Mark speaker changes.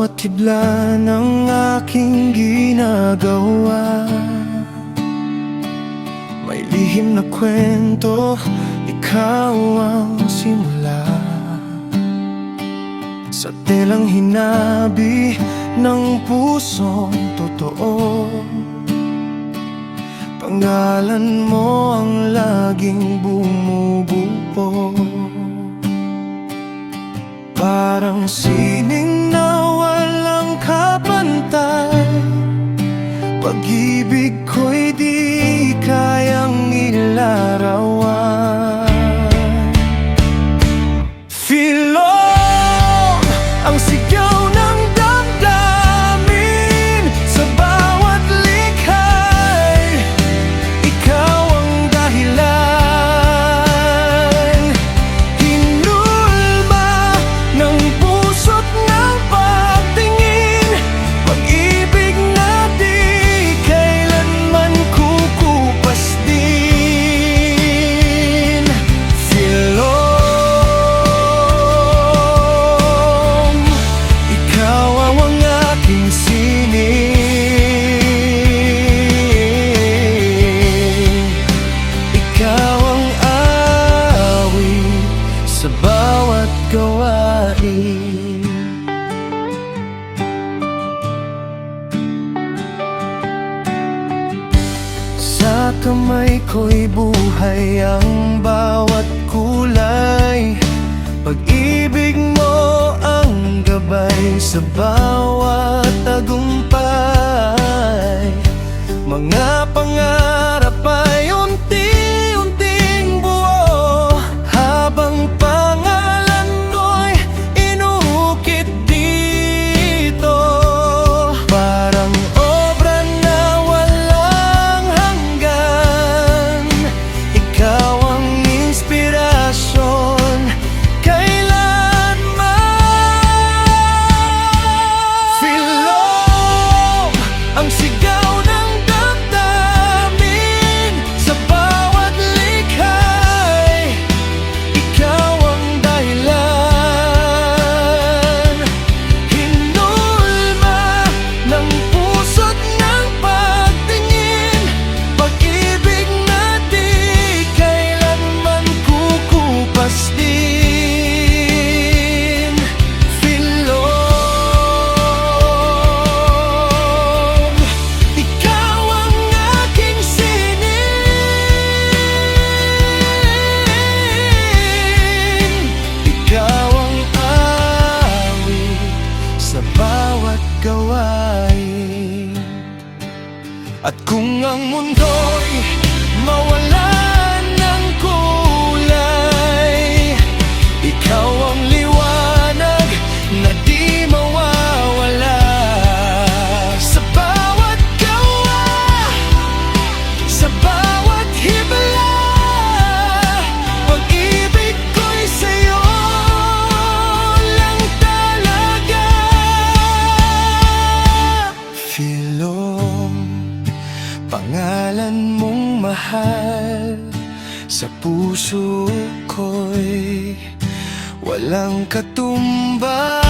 Speaker 1: bawat hibla ng aking ginagawa, may lihim na kwento, ikaw ang simula. Sa telang hinabi ng pusong totoo, pangalan mo ang laging bumubuo. Parang sining na walang kapantay, pag-ibig ko'y di kayang ilarawan. Filon, ang sigaw ng damdamin, sa bawat likha'y ikaw ang dahilan. Hinulma ng puso't ng pagtingin, pag-ibig na di kailanman kukupas din. Filon, ikaw ang aking sining, ikaw ang awit sa bawat gawain. Sa kamay ko'y buhay ang bawat kulay, pag-ibig mo ang gabay sa bawat tagumpay. Mga pangarap ay unti-unting buo, habang pangalan mo'y inuukit dito. Parang obra na walang hanggan, ikaw ang inspirasyon kailanman. Filon, ang sigaw ng damdamin, sa bawat likha'y ikaw ang dahilan. Hinulma ng puso't ng pagtingin, pag-ibig na di kailanman kukupas din. Filon, ikaw ang aking sining, ikaw ang awit sa bawat gawain. At kung ang mundo'y mawalan ng kulay, ikaw ang liwanag na di mawawala. Sa bawat gawa, sa bawat hibla, pag-ibig ko'y sa'yo lang talaga. Filon, pangalan mong mahal, sa puso ko'y walang katumbas.